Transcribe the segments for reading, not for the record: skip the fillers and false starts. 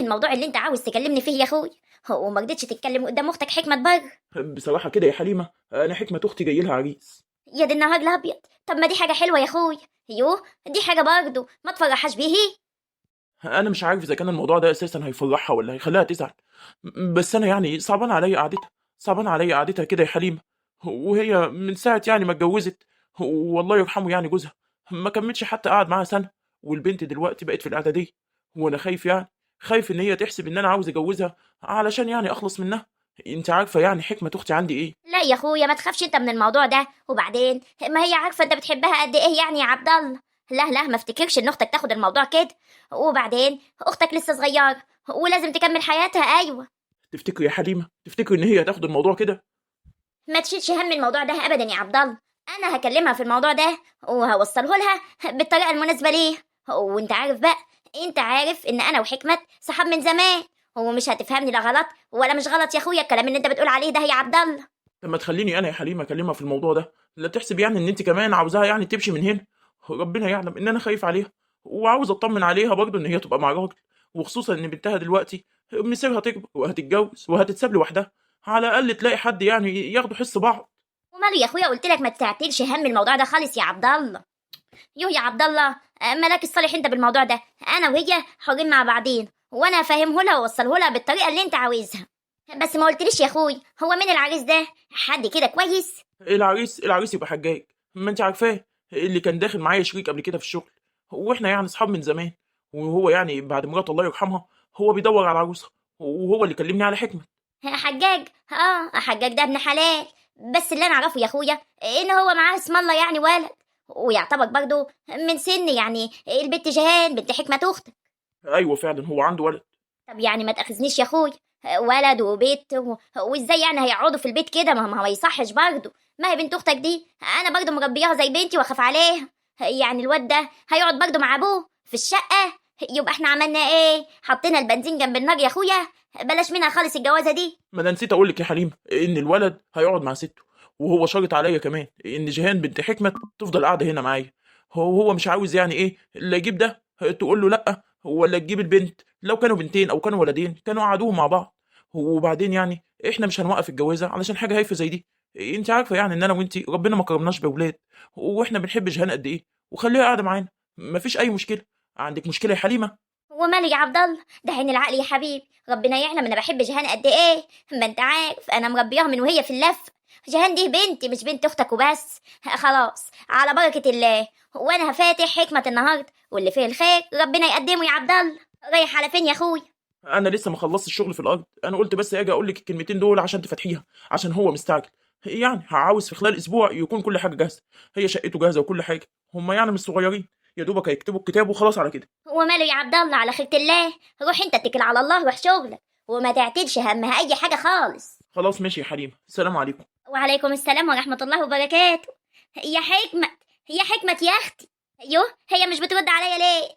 الموضوع اللي انت عاوز تكلمني فيه يا اخوي، وما رضيتش تتكلم قدام اختك حكمه بره. بصراحة كده يا حليمة، أنا حكمة أختي جاي لها عريس. يا دي النهار الابيض. طب ما دي حاجه حلوه يا اخوي. يوه، دي حاجه برضه ما تفرحش بيه. أنا مش عارف إذا كان الموضوع ده أساسا هيفرحها ولا هيخليها تزعل. بس أنا يعني صعبان عليا قعدتها، صعبان عليا قعدتها كده يا حليمة. وهي من ساعة يعني ما اتجوزت، والله يرحمه يعني جوزها، ما كملش حتى قعد معاها سنة. والبنت دلوقتي بقت في الإعدادية، وأنا خايف يعني، خايف إن هي تحسب إن أنا عاوز أجوزها علشان يعني أخلص منها. أنت عارفة يعني حكمة أختي عندي إيه. لا يا اخويا، ما تخافش انت من الموضوع ده. وبعدين ما هي عارفه انت بتحبها قد ايه يعني يا عبد الله. لا لا، ما افتكرش ان اختك تاخد الموضوع كده. وبعدين اختك لسه صغيره ولازم تكمل حياتها. ايوه. تفتكري يا حليمة، تفتكري إن هي هتاخد الموضوع كده؟ ما تشيلش هم الموضوع ده ابدا يا عبد الله. انا هكلمها في الموضوع ده وهوصله لها بالطريقه المناسبه ليه. وانت عارف بقى، انت عارف ان انا وحكمت صحاب من زمان. ومش هتفهمني لا غلط ولا مش غلط يا اخويا الكلام اللي انت بتقول عليه ده يا عبد الله. لما تخليني انا يا حليمه اكلمها في الموضوع ده، لا تحسب يعني ان انت كمان عاوزاها يعني تمشي من هنا. ربنا يعلم ان انا خايف عليها، وعاوز اطمن عليها برضه ان هي تبقى مع راجل، وخصوصا ان بنتها دلوقتي مصيرها تكبر وهتتجوز وهتتساب لوحدها. على الاقل تلاقي حد يعني ياخدوا حس بعض. وماله يا اخويا، قلت لك ما تعتلش هم الموضوع ده خالص يا عبد الله. يوه يا عبد الله، ملاك الصالح انت بالموضوع ده. انا وهي حرين مع بعضين، وانا افهمه لها واوصله لها بالطريقه اللي انت عاوزها. بس ما قلتليش يا اخوي، هو مين العريس ده؟ حد كده كويس؟ العريس يبقى حجاج، ما انت عارفاه، اللي كان داخل معايا شريك قبل كده في الشغل، واحنا يعني اصحاب من زمان. وهو يعني بعد مرات الله يرحمها هو بيدور على عروسه، وهو اللي كلمني على حكمه. حجاج. اه، حجاج ده ابن حلال. بس اللي انا اعرفه يا اخويا ان هو معاه اسم الله يعني ولد، ويعتبر برضه من سن يعني البت جهان بنت حكمة اختك. ايوه فعلا هو عنده ولد. طب يعني ما تاخذنيش يا اخويا، ولد وبيت وازاي يعني هيقعدوا في البيت كده؟ ما يصحش برضه. ما هي بنت اختك دي انا برضه مربياها زي بنتي واخاف عليها. يعني الواد ده هيقعد برضه مع ابوه في الشقه؟ يبقى احنا عملنا ايه؟ حطينا البنزين جنب النار يا اخويا. بلاش منها خالص الجوازه دي. ما انا نسيت اقول لك يا حليمه ان الولد هيقعد مع سته، وهو شرط عليا كمان ان جيهان بنت حكمه تفضل قاعده هنا معايا. هو مش عاوز يعني ايه اللي يجيب ده تقول له لا، ولا تجيب البنت. لو كانوا بنتين او كانوا ولدين كانوا قعدوهم مع بعض. وبعدين يعني احنا مش هنوقف الجوازه علشان حاجه هايفه زي دي. انت عارفه يعني ان انا وانتي ربنا ما كرمناش باولاد، واحنا بنحب جيهان قد ايه، وخليها قاعده معانا، مفيش اي مشكله. عندك مشكله يا حليمه؟ وماله يا عبد الله، ده عين العقل يا حبيبي. ربنا يعلم انا بحب جهان قد ايه. ما انت عارف انا مربياها من وهي في اللف. جهان دي بنتي مش بنت اختك وبس. خلاص على بركه الله. وانا هفاتح حكمه النهارده، واللي فيه الخير ربنا يقدمه يا عبد الله. رايح على فين يا اخوي؟ انا لسه ما خلصت الشغل في الارض، انا قلت بس اجي اقول لك الكلمتين دول عشان تفتحيها، عشان هو مستعجل. يعني عاوز في خلال اسبوع يكون كل حاجه جاهزه، هي شقته جاهزه وكل حاجه. هم يعني مش صغيرين، يا دوبك هيكتبوا الكتاب وخلاص على كده. وماله يا عبد الله، على خيرة الله. روح انت اتكل على الله، روح شغلك وما تعتلش همها اي حاجه خالص. خلاص ماشي يا حليمه، السلام عليكم. وعليكم السلام ورحمه الله وبركاته. يا حكمه، يا حكمه يا اختي. ايوه، هي مش بترد عليا ليه؟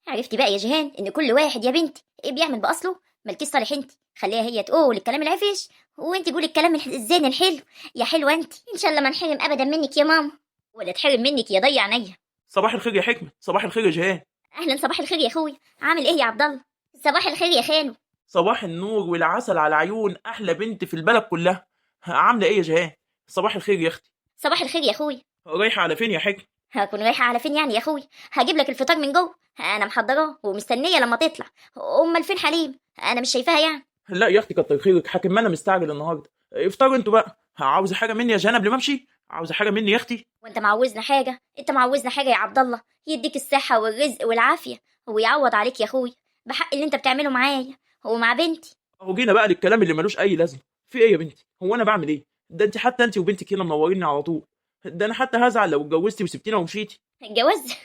عرفتي بقى يا جيهان ان كل واحد يا بنتي ايه بيعمل باصله؟ مالكيش صالح انت. خليها هي تقول الكلام العفش، وانت قولي الكلام الزين الحلو. يا حلوه انت، ان شاء الله ما نحرم ابدا منك يا ماما، ولا تحرم منك يا ضيع عينيا. صباح الخير يا حكمه، صباح الخير يا جيهان. اهلا، صباح الخير يا اخويا. عامل ايه يا عبد الله؟ صباح الخير يا خالو. صباح النور والعسل على عيون احلى بنت في البلد كلها. عامله ايه يا جيهان؟ صباح الخير يا اختي. صباح الخير يا اخويا. رايحه على فين يا حكمه؟ هكون رايحه على فين يعني يا اخويا؟ هجيب لك الفطار من جوه، انا محضراه ومستنيه لما تطلع. امال فين حليم؟ انا مش شايفاها يعني. لا يا اختي كتر خيرك، حاكم ما انا مستعجل النهارده. افطروا انتوا بقى. عاوزه حاجه مني يا جيهان قبل ما امشي؟ عاوزه حاجه مني يا اختي؟ وانت معوزنا حاجه؟ انت معوزنا حاجه يا عبد الله؟ يديك الصحه والرزق والعافيه ويعوض عليك يا اخوي بحق اللي انت بتعمله معايا ومع بنتي. اهو جينا بقى للكلام اللي ملوش اي لازمه. في ايه يا بنتي؟ هو انا بعمل ايه؟ ده انت حتى انت وبنتك هنا منوريني على طول. ده انا حتى هزعل لو اتجوزتي وسبتينا ومشيتي. الجواز؟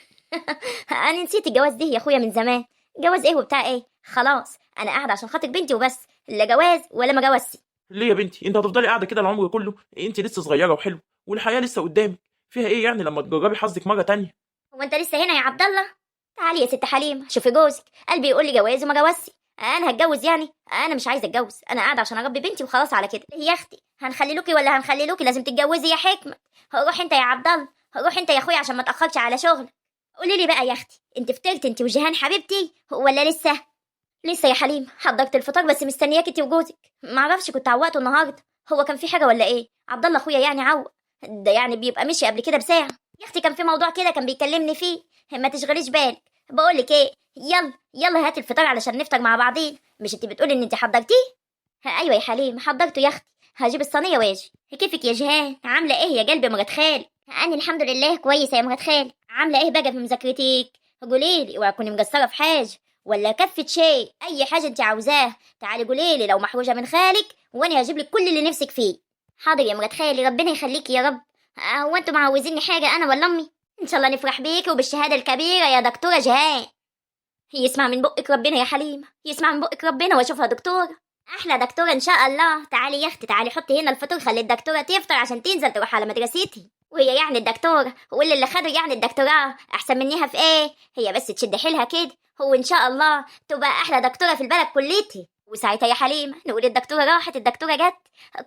انا نسيت الجواز دي يا اخويا من زمان. جواز ايه وبتاع ايه؟ خلاص انا قاعده عشان خاطر بنتي وبس، لا جواز ولا ما جوازتي. ليه يا بنتي انت هتفضلي قاعده كده العمر كله؟ انت لسه صغيره وحلوه، والحياه لسه قدامك. فيها ايه يعني لما تجربي حظك مره تانية؟ هو انت لسه هنا يا عبد الله؟ تعالي يا ست حليم شوفي جوزك، قلبي يقول لي جواز وما جوازتي. انا هتجوز يعني؟ انا مش عايزه اتجوز، انا قاعده عشان اربي بنتي وخلاص على كده. يا اختي هنخلي لكي ولا هنخلي لكي لازم تتجوزي يا حكمه. روح انت يا عبد الله، روح انت يا اخويا عشان ما تاخرش على شغلك. قولي لي بقى يا اختي، انت فطرت انت وجيهان حبيبتي ولا لسه؟ لسه يا حليم، حضرت الفطار بس مستنياك انت وجوزك. معرفش كنت عوقته النهارده، هو كان في حاجه ولا ايه؟ عبد الله اخويا يعني عوق، ده يعني بيبقى مشي قبل كده بساعه. يا اختي كان في موضوع كده كان بيكلمني فيه، ما تشغليش بالك. بقول لك ايه، يلا يلا هات الفطار علشان نفطر مع بعضين. مش انت بتقولي ان انت حضرتيه؟ ايوه يا حليم حضرته يا اختي، هجيب الصينيه واجي. كيفك يا جهان؟ عامله ايه يا قلبي مرات خالي؟ انا الحمد لله كويسه يا مرات خالي. عامله ايه بقى في مذاكرتك؟ قوليلي اوعي تكوني مقصره في حاجه ولا كفة شيء. اي حاجه انت عاوزاه تعالي قوليلي لو محروجه من خالك، وانا هجيب لك كل اللي نفسك فيه. حاضر يا مرات خالي، ربنا يخليكي يا رب. هو انتوا معوزيني حاجه انا ولا امي؟ ان شاء الله نفرح بيكي وبالشهاده الكبيره يا دكتوره جهان. يسمع من بقك ربنا يا حليمه، يسمع من بقك ربنا واشوفها دكتوره. احلى دكتوره ان شاء الله. تعالي يا اختي تعالي حطي هنا الفطور، خلي الدكتوره تفطر عشان تنزل تروح على مدرستي. وهي يعني الدكتوره، واللي خدوا يعني الدكتوراه احسن منيها في ايه؟ هي بس تشد حيلها كده، هو ان شاء الله تبقى احلى دكتوره في البلد كلتي. وساعتها يا حليمه نقول الدكتوره راحت الدكتوره جت.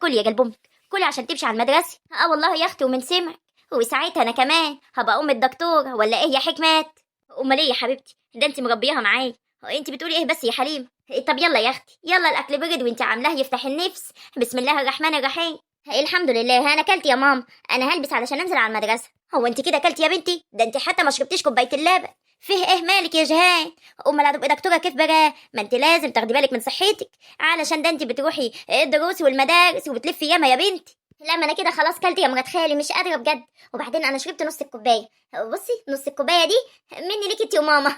كلي يا قلب امك، كلي عشان تمشي على المدرسه. والله يا اختي ومن سمعك. وساعتها انا كمان هبقى ام الدكتوره ولا ايه يا حكمات؟ امال ايه يا حبيبتي، ده انت مربياها معايا. انت بتقولي ايه بس يا حليمه؟ طب يلا يا اختي يلا، الاكل برد وانت عاملاه يفتح النفس. بسم الله الرحمن الرحيم. الحمد لله انا اكلت يا ماما، انا هلبس علشان انزل على المدرسه. هو انت كده اكلت يا بنتي؟ ده انت حتى ما شربتيش كوبايه اللبن. فيه ايه مالك يا جهان؟ امال هتبقي دكتوره كيف بقى؟ ما انت لازم تاخدي بالك من صحتك، علشان ده انت بتروحي الدروس والمدارس وبتلفي ياما يا بنتي. لا ما انا كده خلاص كلت يا مرات خالي، مش قادره بجد. وبعدين انا شربت نص الكوبايه. بصي نص الكوبايه دي مني ليكي انت وماما.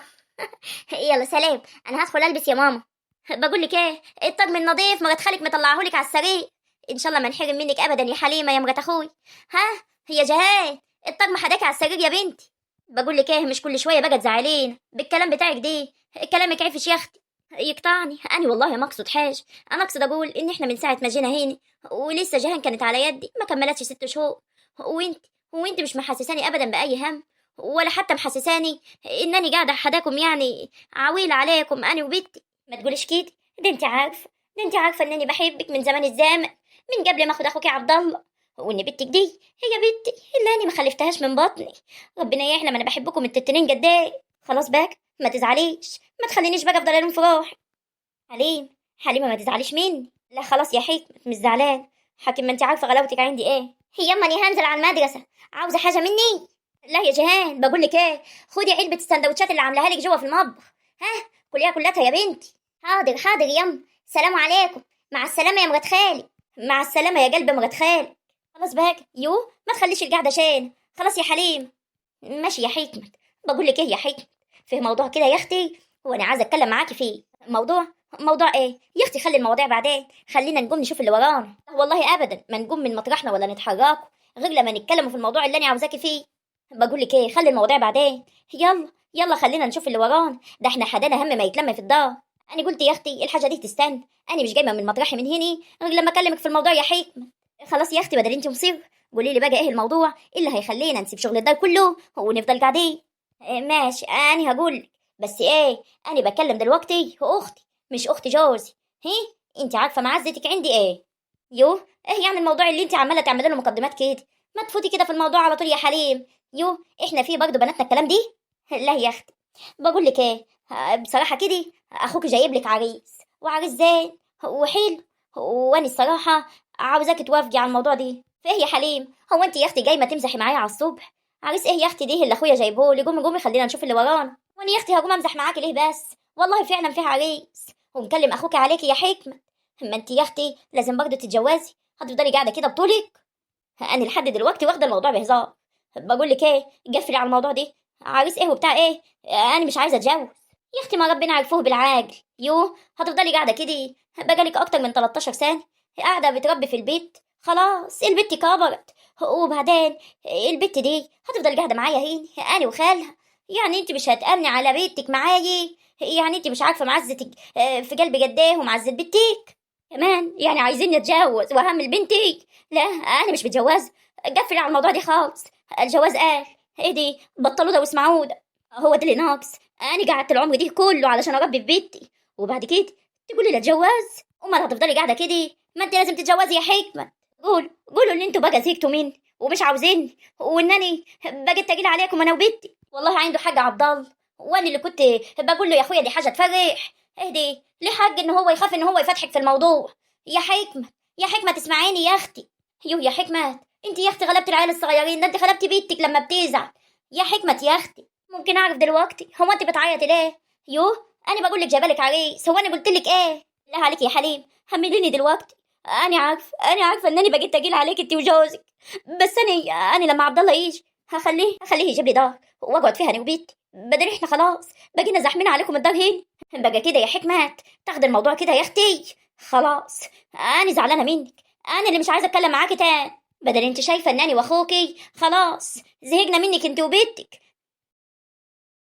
يلا سلام، انا هدخل البس يا ماما. بقول لك ايه، الطقم النظيف مرات خالك مطلعهولك على السرير. ان شاء الله ما نحرم منك ابدا يا حليمه يا مرات اخوي. ها هي جهان، الطقم حداكي على السرير يا بنتي. بقول لك ايه، مش كل شويه بقى تزعلين بالكلام بتاعك دي، كلامك عفش يا اختي. يقطعني انا والله ما اقصد حاجه، انا اقصد اقول ان احنا من ساعه ما جينا هنا ولسه جهان كانت على يدي ما كملتش 6 شهور. وانت مش محسساني ابدا باي هم، ولا حتى محسساني انني قاعده حداكم يعني عويل عليكم انا وبنتي. ما تقوليش كده، ده انت عارفه، ده انت عارفه انني بحبك من زمان الزامن، من قبل ما اخد اخوك يا عبد الله. وان بنتك دي هي بنتي اللي انا ما خلفتهاش من بطني. ربنا يعلم انا بحبكم التتنين قد ايه. خلاص بقى ما تزعليش، ما تخلينيش بقى افضل الوم في روحي. حليم حليمه ما تزعليش مني. لا خلاص يا حكمة مش زعلان، حكم ما انت عارفه غلاوتك عندي ايه. هي اما اني هنزل على المدرسه عاوزه حاجه مني؟ لا يا جهان بقول لك ايه، خدي علبه السندوتشات اللي عاملاها لك جوه في المطبخ. ها كليها كلها يا بنتي. حاضر حاضر يم، سلام عليكم. مع السلامه يا مرات خالي. مع السلامه يا قلب مرات خالي. خلاص بقى يو، ما تخليش القعده شين. خلاص يا حليم. ماشي يا حكمة. بقول لك ايه يا حكمة، في موضوع كده يا اختي وانا عايزه اتكلم معاكي فيه. موضوع ايه يا اختي؟ خلي المواضيع بعدين، خلينا نقوم نشوف اللي ورانا. والله ابدا ما نقوم من مطرحنا ولا نتحرك غير لما نتكلم في الموضوع اللي انا عاوزاكي فيه. بقول لك ايه، خلي المواضيع بعدين. يلا يلا خلينا نشوف اللي ورانا، ده احنا حدانا هم ما يتلم في الدار. انا قلت يا اختي الحاجه دي تستنى، انا مش جايبه من مطرحي من هنا غير لما اكلمك في الموضوع يا حكمة. خلاص يا اختي بدل انت مصير، قولي لي بقى ايه الموضوع اللي هيخلينا نسيب شغل الدار كله ونفضل قاعدين. ماشي انا هقول، بس ايه، انا بتكلم دلوقتي اختي مش اخت جوزي. هي انت عارفه معزتك عندي ايه؟ يو ايه يعني الموضوع اللي انت عماله تعملي له مقدمات كده؟ ما تفوتي كده في الموضوع على طول يا حليم. يو احنا في برضه بناتنا الكلام دي. لا يا اختي بقول لك ايه، بصراحه كده اخوك جايب لك عريس وعريس زين وحلو، وانا الصراحه عاوزاك توافقي على الموضوع دي. فايه يا حليم، هو انت يا اختي جايه ما تمزحي معايا على الصبح؟ عريس ايه يا اختي دي اللي اخويا جايبه لي؟ قومي خلينا نشوف اللي ورانا. وانا يا اختي هقوم امزح معاكي ليه بس؟ والله فعلا في عريس ومكلم اخوك عليكي يا حكمه. اما انت يا اختي لازم برضه تتجوزي، هتفضلي قاعده كده بطولك؟ انا لحد دلوقتي واخده الموضوع بهزار. بقول لك ايه، قفلي على الموضوع ده. عريس ايه وبتاع ايه؟ انا مش عايزه اتجوز. يا اختي ما ربنا عرفوه بالعاجل. يو هتفضلي قاعده كده؟ بقالك اكتر من 13 سنه قاعده بتربي في البيت، خلاص البت كبرت. وبعدين البت دي هتفضل قاعده معايا هنا انا وخالها؟ يعني انت مش هتأمني على بيتك معايا؟ يعني انت مش عارفه معزتك في قلبي قد ايه ومعزه بنتك كمان؟ يعني عايزين نتجوز وهعمل بنتي؟ لا انا مش متجوزه، قفلي على الموضوع ده خالص. الجواز قال ايه دي؟ بطلوا ده واسمعوا ده، هو ده اللي ناقص. انا قعدت العمر دي كله علشان اربي في بيتي، وبعد كده تقولي لا اتجوز؟ امال هتفضلي قاعده كده؟ ما انت لازم تتجوزي يا حكمه. قولوا ان انتوا بقى زهقتوا مني ومش عاوزيني، وانني بقيت تقيل عليكم انا وبنتي. والله عنده حاجه عبد الله، وانا اللي كنت بقول له يا اخويا دي حاجه تفرح. اهدي، ليه حق ان هو يخاف ان هو يفتحك في الموضوع؟ يا حكمة، يا حكمة تسمعيني يا اختي. يا حكمة، انت يا اختي غلبتي العيال الصغيرين، ده انت غلبتي بنتك لما بتزعل. يا حكمة يا اختي، ممكن اعرف دلوقتي هو انت بتعيطي ليه؟ انا بقول لك جابلك عريس، هو انا قلت لك ايه؟ لا عليك يا حليم، حمليني دلوقتي. انا عارفه انني بقيت تقيل عليك انت وجوزك، بس انا لما عبد الله يجي هخليه يجيب لي دار واقعد فيها انا وبيتي، بدل احنا خلاص بقينا زاحمين عليكم الدار هنا. بقى كده يا حكمات، تاخد الموضوع كده يا اختي. خلاص، انا زعلانه منك، انا اللي مش عايزه اتكلم معاكي تاني، بدل انت شايفه انني واخوكي خلاص زهقنا منك انت وبيتك.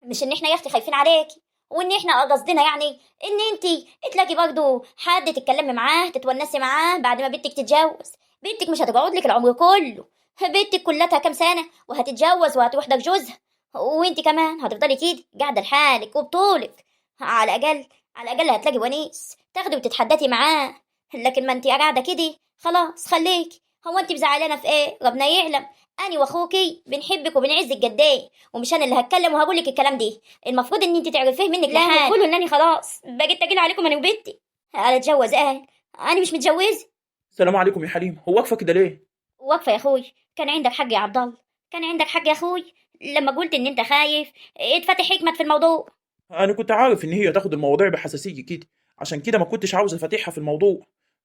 مش ان احنا يا اختي خايفين عليكي، وان احنا قصدنا يعني ان انت تلاقي برضه حد تتكلمي معاه تتونسي معاه بعد ما بنتك تتجوز. بنتك مش هتقعد لك العمر كله، بنتك كلها كام سنه وهتتجوز وهتروح ده جوزها، وانت كمان هتفضلي كده قاعده لحالك وبطولك. على الاقل، على الاقل هتلاقي ونيس تاخدي وتتحدثي معاه، لكن ما انت قاعده كده خلاص. خليكي، هو انت مزعلانه في ايه؟ ربنا يعلم، انا واخوكي بنحبك وبنعزك قد ايه، ومش انا اللي هتكلم وهقول لك الكلام ده، المفروض ان انت تعرفيه منك لحال. تقولوا انني خلاص بقيت تقيل عليكم انا وبنتي. انا اتجوز انا مش متجوزه. السلام عليكم يا حليم، هو واقفه كده ليه؟ واقفه يا اخوي، كان عندك حق يا عبد الله، كان عندك حق يا اخوي لما قلت ان انت خايف اتفتح حكمت في الموضوع. انا كنت عارف ان هي تاخد المواضيع بحساسيه كده، عشان كده ما كنتش عاوز افتحها في الموضوع.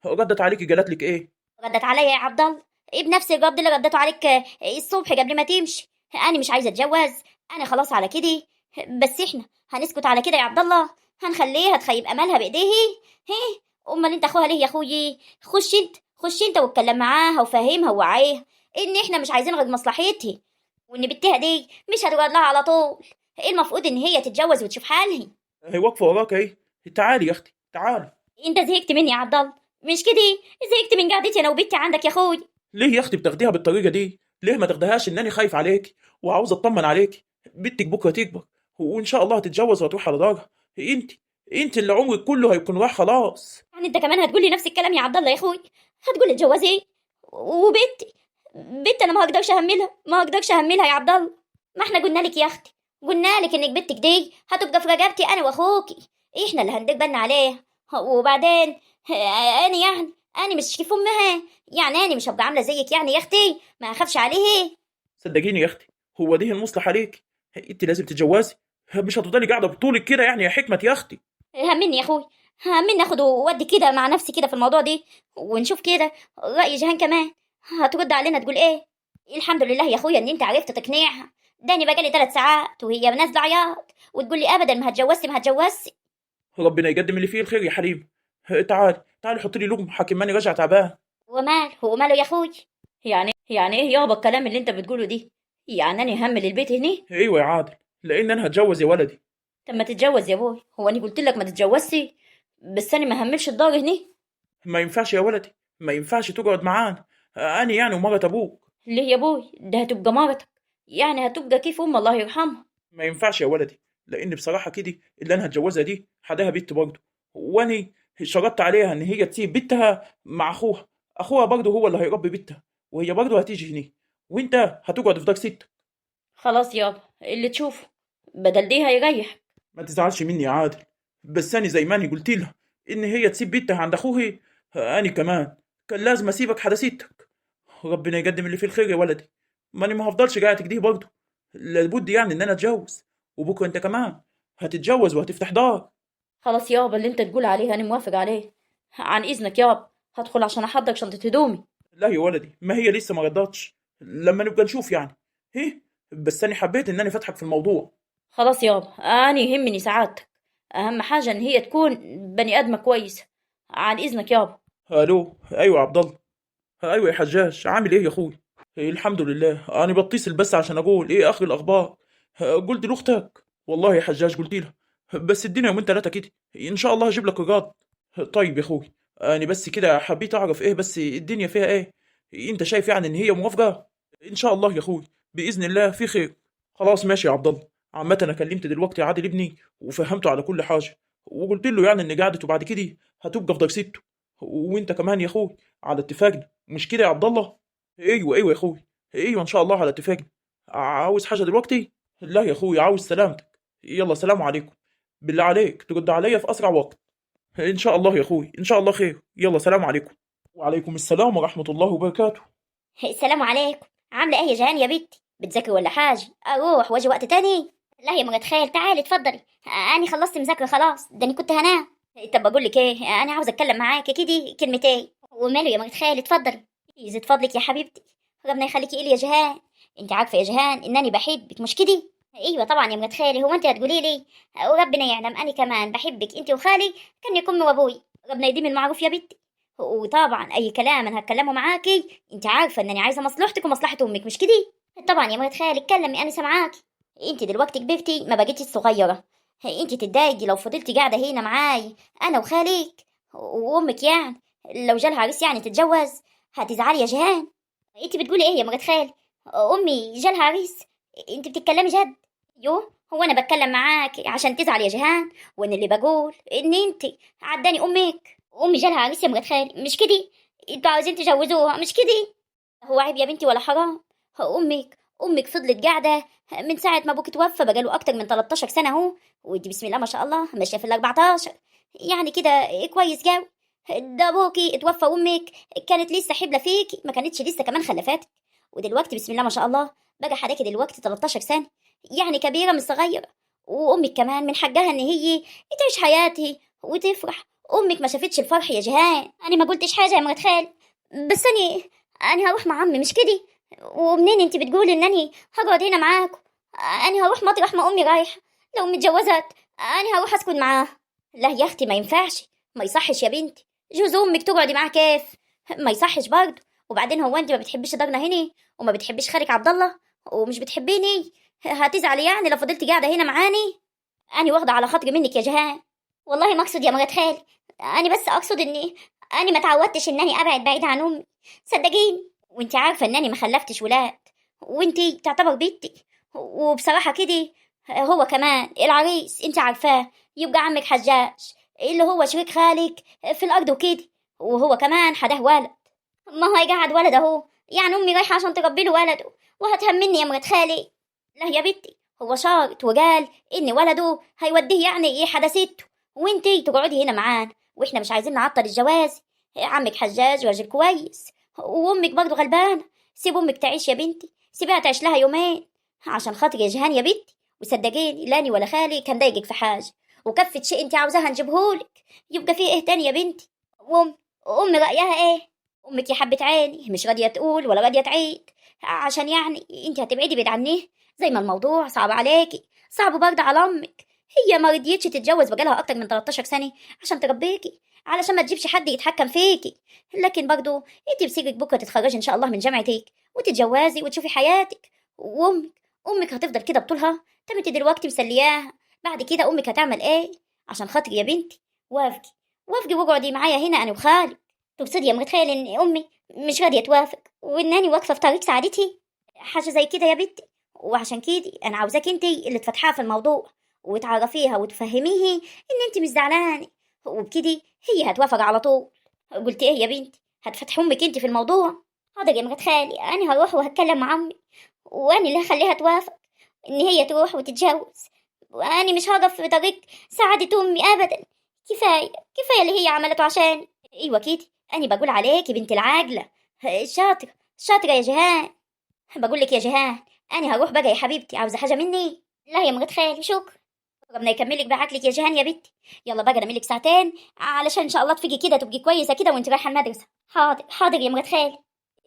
ردت عليكي قالت لك ايه؟ ردت عليا يا عبد الله بنفس الرد اللي ردته عليك الصبح قبل ما تمشي. انا مش عايزه اتجوز، انا خلاص على كده، بس احنا هنسكت على كده يا عبد الله؟ هنخليها تخيب املها بايديه؟ هي امال انت اخوها ليه يا اخوي؟ خش انت واتكلم معاها وفهمها ووعيها ان احنا مش عايزين غير مصلحتها، وان بنتها دي مش هتقعد لها على طول، المفروض ان هي تتجوز وتشوف حالها. هي واقفه وراك اهي. تعالي يا اختي تعالي. انت زهقت مني يا عبد الله مش كده؟ زهقت من قعدتي انا وبنتي عندك يا اخوي. ليه يا اختي بتاخديها بالطريقه دي؟ ليه ما تاخدهاش انني خايف عليك وعاوز اطمن عليك؟ بنتك بكره تكبر وان شاء الله هتتجوز وهتروح على دارها. انت انت اللي عمرك كله هيكون راح خلاص. يعني انت كمان هتقولي نفس الكلام يا عبد الله يا اخوي؟ هتقولي اتجوزي وبنتي انا ما هقدرش اهملها يا عبد الله. ما احنا قلنا لك يا اختي، قلنا لك انك بنتك دي هتبقى في رقبتي انا واخوكي، احنا اللي هندير بالنا عليها. وبعدين انا مش كيف امها، يعني انا مش هبقى عامله زيك يعني يا اختي ما اخافش عليه. صدقيني يا اختي، هو دي المصلحه عليك. انت لازم تتجوزي، مش هتفضلي قاعده بطولك كده يعني يا حكمه يا اختي. همني يا اخوي، همني اخد وودي كده مع نفسي كده في الموضوع دي، ونشوف كده رأي جيهان كمان هترد علينا تقول ايه. الحمد لله يا اخويا ان انت عرفت تقنعها، داني بقالي 3 ساعات وهي نازله عياط وتقول لي ابدا ما هتجوزي. ربنا يقدم اللي فيه الخير يا حليم. تعالي تعالي حطي لي لقمه، حكيماني راجع تعبان. هو ماله يا اخوي؟ يعني ايه يابا الكلام اللي انت بتقوله دي؟ يعني انا همل البيت هني؟ ايوه يا عادل، لان انا هتجوز يا ولدي. طب ما تتجوز يا بوي، هو انا قلت لك ما تتجوزش؟ بس انا ما هملش الدار هني. ما ينفعش يا ولدي، ما ينفعش تقعد معانا، انا يعني ومرة ابوك. ليه يا بوي؟ ده هتبقى مرتك، يعني هتبقى كيف الله يرحمها. ما ينفعش يا ولدي، لان بصراحه كده اللي انا هتجوزها دي حداها بنت برضه، واني شرطت عليها ان هي تسيب بنتها مع اخوها. اخوها برضه هو اللي هيربي بنتها، وهي برضه هتيجي هنا، وانت هتقعد في دار ست. خلاص يابا اللي تشوفه، بدل دي هيريح. ما تزعلش مني يا عادل، بس انا زي ما انا قلت لها ان هي تسيب بنتها عند اخوها، انا كمان كان لازم اسيبك حدا ستك. ربنا يقدم اللي فيه الخير يا ولدي، ما انا ما هفضلش قاعد كده برضه، لابد يعني ان انا اتجوز، وبكره انت كمان هتتجوز وهتفتح دار. خلاص يابا اللي انت تقول عليه انا موافق عليه، عن اذنك يابا هدخل عشان احضر شنطة هدومي. لا يا ولدي، ما هي لسه ما ردتش، لما نبقى نشوف يعني. ايه، بس انا حبيت ان انا فتحك في الموضوع. خلاص يابا انا يهمني سعادتك، اهم حاجة ان هي تكون بني ادمة كويسة. عن اذنك يابا. الو، ايوه يا عبد الله. ايوه يا حجاج، عامل ايه يا اخوي؟ إيه الحمد لله، انا بتصل بس عشان اقول ايه اخر الاخبار. قلت لاختك والله يا حجاج، قلت لها بس ادينا يومين ثلاثه كده ان شاء الله هجيب لك ايجاد. طيب يا اخوي، انا بس كده حبيت اعرف ايه بس الدنيا فيها ايه. انت شايف يعني ان هي موافقه؟ ان شاء الله يا اخوي، باذن الله في خير. خلاص ماشي يا عبد الله. عامه انا كلمت دلوقتي عادل ابني وفهمته على كل حاجه، وقلت له يعني ان قعدته بعد كده هتبقى في درسته، وانت كمان يا اخوي على اتفاقنا، مش كده يا عبد الله؟ ايوه ايوه يا اخوي، ايوه ان شاء الله على اتفاقنا. عاوز حاجه دلوقتي؟ لا يا اخوي، عاوز سلامتك. يلا سلام عليكم. بالله عليك ترد عليا في اسرع وقت. ان شاء الله يا اخوي، ان شاء الله خير. يلا سلام عليكم. وعليكم السلام ورحمه الله وبركاته. السلام عليكم. عامله ايه يا جهان يا بنتي؟ بتذاكري ولا حاجه؟ اروح واجي وقت تاني؟ لا يا مرات خير، تعالي اتفضلي. انا خلصت مذاكره خلاص، ده انا كنت هنام. طب بقول لك ايه، انا عاوزه اتكلم معاكي كده كلمتين. وماله يا مرات خير، اتفضلي. يزيد فضلك يا حبيبتي. ربنا يخليكي لي يا جهان. انت عارفه يا جهان انني بحبك مش كده؟ ايوه طبعا يا مرات خالي، هو انت هتقولي لي؟ وربنا يعلم انا كمان بحبك انت وخالي كان يكون وابوي. ربنا يديم المعروف يا بنتي. وطبعا اي كلام انا هتكلمه معاكي انت عارفه انني عايزه مصلحتك ومصلحه امك مش كده؟ طبعا يا مرات خالي اتكلمي انا سامعاكي. انت دلوقتي كبرتي ما بقيتيش صغيره. انت تتضايقي لو فضلتي قاعده هنا معاي انا وخالك وامك يعني؟ لو جالها عريس يعني تتجوز هتزعلي يا جهان. انت بتقولي ايه يا مرات خالي؟ امي جالها عريس؟ انت بتتكلمي جد؟ يو هو انا بتكلم معاك عشان تزعل يا جهان؟ وان اللي بقول ان انت عداني امي جالها عريس يا مرات خالي مش كده؟ انتوا عاوزين تجوزوها مش كده؟ هو عيب يا بنتي ولا حرام؟ امك فضلت قاعده من ساعه ما ابوك توفى، بقاله اكتر من 13 سنه اهو. ودي بسم الله ما شاء الله ماشيه في ال 14، يعني كده كويس جاوي. ده ابوكي اتوفى وامك كانت لسه حبلة فيكي، ما كانتش لسه كمان خلفاتك. ودلوقتي بسم الله ما شاء الله بقى حداكي دلوقتي 13 سنة، يعني كبيرة مش صغيرة. وامك كمان من حقها ان هي تعيش حياتي وتفرح. امك ما شافتش الفرح يا جهان. انا ما قلتش حاجة يا مرات خال، بس انا هروح مع عمي مش كده؟ ومنين انت بتقولي انني هقعد هنا معاكم؟ انا هروح مطرح ما امي رايحة. لو متجوزت انا هروح اسكن معاها. لا يا اختي ما ينفعش، ما يصحش يا بنتي. جوز امك تقعدي معاه كيف؟ ما يصحش برضه. وبعدين هو انت ما بتحبيش دارنا هنا وما بتحبيش خالك عبد الله ومش بتحبيني؟ هتزعلي يعني لو فضلتي قاعده هنا معاني؟ انا واخده على خاطري منك يا جهان. والله ما اقصد يا مرات خالي، انا بس اقصد اني انا ما تعودتش انني ابعد بعيد عن امي، صدقيني. وانت عارفه انني ما خلفتش ولاد، وانت تعتبر بنتي. وبصراحه كده هو كمان العريس انت عارفاه يبقى عمك حجاج اللي هو شريك خالك في الارض وكده. وهو كمان حده ولد. ما هو يقعد ولد اهو، يعني امي رايحه عشان تربي له ولده وهتهمني يا مرات خالي؟ لا يا بنتي، هو شرط وقال ان ولده هيوديه يعني ايه حدثته، وانتي تقعدي هنا معانا واحنا مش عايزين نعطل الجواز. عمك حجاج راجل كويس، وامك برضه غلبانه. سيب امك تعيش يا بنتي، سيبها تعيش لها يومين عشان خاطر يا جهان يا بنتي. وصدقيني لاني ولا خالي كان ضايقك في حاجه، وكفة شيء انت عاوزاها نجيبهولك. يبقى فيه ايه تاني يا بنتي؟ وام رايها ايه؟ امك يا حبة عيني مش راضية تقول ولا راضية تعيد، عشان يعني انت هتبعدي بعيد عنيه زي ما الموضوع صعب عليكي، صعب برضه على امك. هي ما رضيتش تتجوز بقالها اكتر من 13 سنة عشان تربيكي، علشان ما تجيبش حد يتحكم فيكي. لكن برضه انت بسيبك بكره تتخرجي ان شاء الله من جامعتك وتتجوزي وتشوفي حياتك. وامك هتفضل كده بطولها؟ طب انت دلوقتي مسلياها، بعد كده امك هتعمل ايه؟ عشان خاطري يا بنتي وافقي واقعدي معايا هنا انا وخالي. تقصدي يا متخيل ان امي مش راضيه توافق وانني واقفه في طريق سعادتي؟ حاجه زي كده يا بنتي. وعشان كده انا عاوزاك انتي اللي تفتحيها في الموضوع وتعرفيها وتفهميه ان انتي مش زعلانه، وبكده هي هتوافق على طول. قلت ايه يا بنتي؟ هتفتحي امك انتي في الموضوع؟ حاضر يا مرات خالي، انا هروح وهتكلم مع امي وانا اللي هخليها توافق ان هي تروح وتتجوز. وانا مش هقف في طريق سعاده امي ابدا. كفايه اللي هي عملته عشان. ايوه كده، انا بقول عليكي بنت العاقله شاطره يا جهان. بقول لك يا جهان، انا هروح بقى يا حبيبتي، عاوزه حاجه مني؟ لا يا مرات خالي شكرا. ربنا يكملك بعقلك يا جهان يا بنتي. يلا بقى انا لك ساعتين علشان ان شاء الله تفيقي كده تبقي كويسه كده وانت رايحه المدرسه. حاضر يا مرات خالي.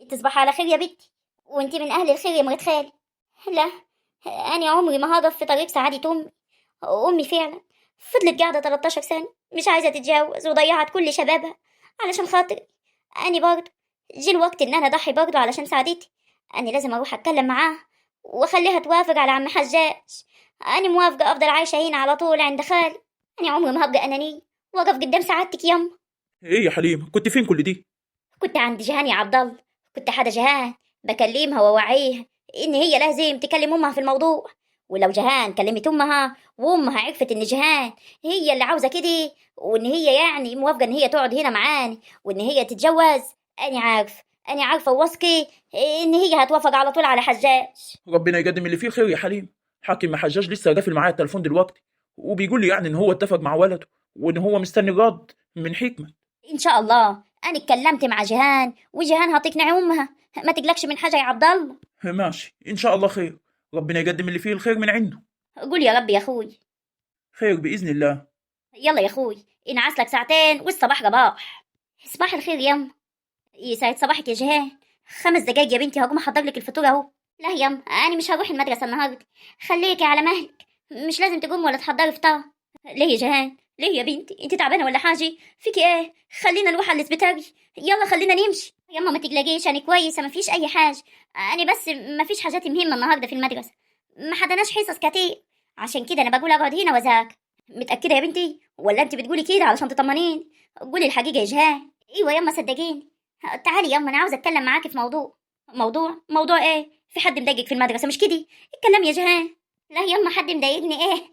تصبحي على خير يا بنتي، وانت من اهل الخير يا مرات خالي. لا، انا عمري ما هقف في طريق سعاده امي. امي فعلا فضلت قاعده 13 سنه مش عايزه تتجوز وضيعت كل شبابها علشان خاطري. أنا برضه جه الوقت إن أنا أضحي برضه علشان سعادتي. أنا لازم أروح أتكلم معاها وأخليها توافق على عم حجاج. أنا موافقة أفضل عايشة هنا على طول عند خالي. أنا عمري ما هبقى أنانية وأقف قدام سعادتك يما. ايه يا حليم، كنت فين كل دي؟ كنت عند جهان يا عبد الله، كنت حدا جهان بكلمها وأوعيها إن هي لازم تكلم أمها في الموضوع. ولو جهان كلمت أمها وأمها عرفت إن جهان هي اللي عاوزة كده وإن هي يعني موافقة إن هي تقعد هنا معاني وإن هي تتجوز، أنا عارفة وواثقة إن هي هتوافق على طول على حجاج. ربنا يقدم اللي فيه الخير يا حليم. حاكم ما حجاج لسه قافل معايا التليفون دلوقتي، وبيقول لي يعني ان هو اتفق مع ولده وان هو مستني رد من حكمة. ان شاء الله. انا اتكلمت مع جيهان وجيهان هتقنع امها، ما تقلقش من حاجه يا عبد الله. ماشي ان شاء الله خير، ربنا يقدم اللي فيه الخير من عنده. قول يا رب يا اخوي. خير باذن الله. يلا يا اخوي، انعس لك ساعتين والصباح رباح. صباح الخير يما. يسعد صباحك يا جيهان. 5 دقايق يا بنتي هقوم احضر لك الفطور اهو. لا يما، انا مش هروح المدرسه النهارده. خليكي على مهلك، مش لازم تقوم ولا تحضري فطار. ليه يا جيهان؟ ليه يا بنتي؟ انت تعبانه ولا حاجه؟ فيكي ايه؟ خلينا نروح على الاسبيتال. يلا خلينا نمشي. يما ما تقلقيش، انا كويسه مفيش اي حاجه. انا بس مفيش حاجات مهمه النهارده في المدرسه، ما حدناش حصص كتير، عشان كده انا بقول اقعد هنا وذاكر. متاكده يا بنتي ولا انت بتقولي كده علشان تطمنين؟ قولي الحقيقه يا جيهان. ايوه يما صدقيني. تعالي يما، انا عاوزه اتكلم معاكي في موضوع. موضوع ايه؟ في حد مضايقك في المدرسه مش كده؟ اتكلمي يا جيهان. لا يما، حد مضايقني ايه؟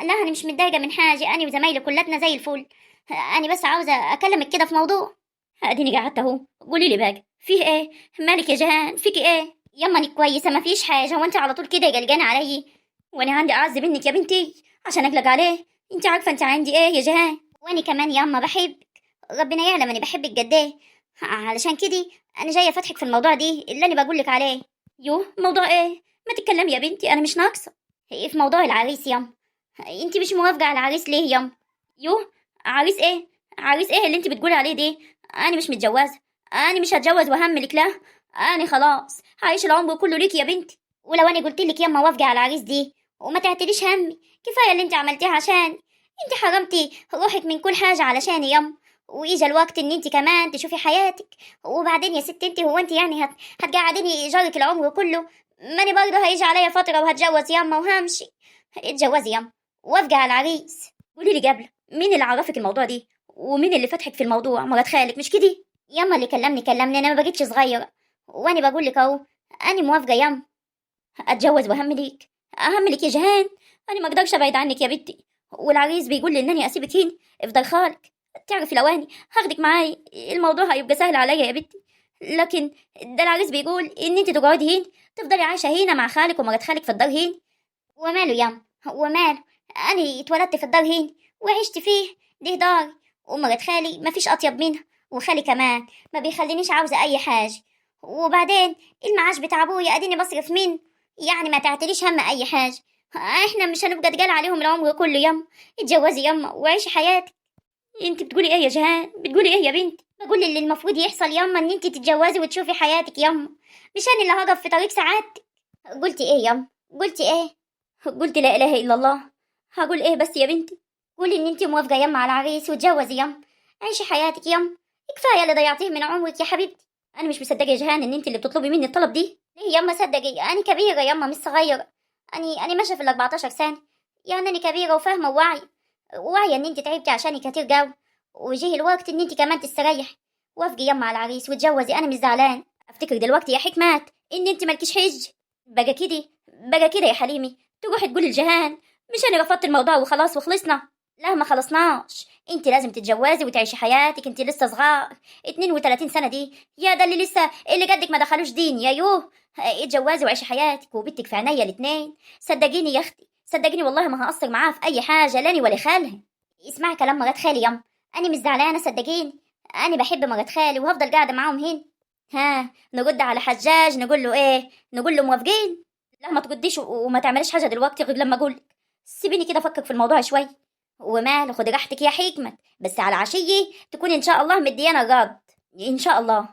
لا انا مش متضايقه من حاجه، انا وزمايلي كلتنا زي الفل. انا بس عاوزه اكلمك كده في موضوع. اديني قعدت اهو، قولي لي بقى فيه ايه؟ مالك يا جيهان؟ فيكي ايه؟ يما انا كويسه مفيش حاجه، وانت على طول كده قلقانه علي؟ وانا عندي اعز منك يا بنتي عشان اقلق عليه؟ انت عارفه انت عندي ايه يا جيهان؟ وانا كمان يما بحبك، ربنا يعلم اني بحبك قد ايه. علشان كده انا جايه فتحك في الموضوع دي اللي انا بقول لك عليه. يوه، موضوع ايه؟ ما تتكلمي يا بنتي، انا مش ناقصه. ايه في موضوع العريس يما؟ انت مش موافقه على العريس ليه يما؟ يوه، عريس ايه؟ عريس ايه اللي انت بتقولي عليه دي؟ انا مش متجوزه، انا مش هتجوز وهملك، لا. انا خلاص هعيش العمر كله ليك يا بنتي. ولو انا قلت لك يما وافقي على العريس دي وما تعتليش همي، كفايه اللي انت عملتيه عشان انت حرمتي روحك من كل حاجه علشاني يما. واجا الوقت ان انت كمان تشوفي حياتك. وبعدين يا ست انت، هو انت يعني هتقعديني جارك العمر كله؟ ماني برضه هيجي عليا فتره وهتجوز يما وهمشي. اتجوزي يما، وافقي على العريس. قولي لي قبل، مين اللي عرفك الموضوع دي؟ ومين اللي فتحك في الموضوع؟ مرات خالك مش كده؟ يما اللي كلمني، انا ما بقيتش صغيره. وانا بقول لك اهو، انا موافقه يما اتجوز واهملك. اهملك يا جهان؟ انا ما اقدرش ابعد عنك يا بنتي، والعريس بيقول لي انني اسيبك هنا افضل خالك. تعرفي لو اني هاخدك معاي الموضوع هيبقى سهل عليا يا بنتي، لكن ده العريس بيقول ان انت تقعدي هنا، تفضلي عايشه هنا مع خالك ومرات خالك في الدار هنا. وماله يما؟ وماله؟ انا اتولدت في الدار هنا وعشت فيه، دي داري، ومرات خالي ما فيش اطيب منها، وخالي كمان ما بيخلينيش عاوزه اي حاجه. وبعدين المعاش بتاع ابويا اديني بصرف منه، يعني ما تعتليش هم اي حاجه. احنا مش هنبقى تقال عليهم العمر كله يما. اتجوزي يما وعيشي حياتك. انت بتقولي ايه يا جهان؟ بتقولي ايه يا بنتي؟ بقول اللي المفروض يحصل يما ان انت تتجوزي وتشوفي حياتك يما، مش انا اللي هقف في طريق سعادتك. قلتي ايه يما؟ قلتي ايه؟ قلت لا اله الا الله. هقول ايه بس يا بنتي؟ قولي ان انت موافقه يما على العريس وتجوزي يما، عيشي حياتك يما، كفايه اللي ضيعتيه من عمرك يا حبيبتي. انا مش مصدقه يا جهان ان انت اللي بتطلبي مني الطلب دي. ليه يما؟ صدقي انا كبيره يما مش صغيره. انا ماشيه في ال 14 سنه، يعني انا كبيره وفاهمه وواعيه ان انت تعبتي عشاني كتير جو، وجه الوقت ان انت كمان تستريحي. وافقي يما على العريس وتجوزي، انا مش زعلان. افتكر دلوقتي يا حكمات ان انت مالكيش حج. بقى كده، بقى كده يا حليمي تروحي تقولي لجهان مش انا رفضت الموضوع وخلاص وخلصنا؟ لا ما خلصناش، انت لازم تتجوزي وتعيشي حياتك، انت لسه صغار. 32 سنه دي يا ده اللي لسه اللي قدك ما دخلوش دين يا يوه. اتجوزي وعيشي حياتك وبنتك في عينيا الاتنين. صدقيني يا اختي، صدقيني والله ما هقصر معاها في اي حاجه، لاني ولا خالها. اسمعي كلام مرات خالي يما، انا مش زعلانه صدقيني، انا بحب مرات خالي وهفضل قاعده معاهم هنا. ها نرد على حجاج نقول له ايه؟ نقول له موافقين؟ لا ما ترديش وما تعمليش حاجه دلوقتي غير لما اقول. سيبيني كده افكر في الموضوع شوي. وماله، خدي راحتك يا حكمت، بس على عشيه تكوني ان شاء الله مديانا الرد ان شاء الله.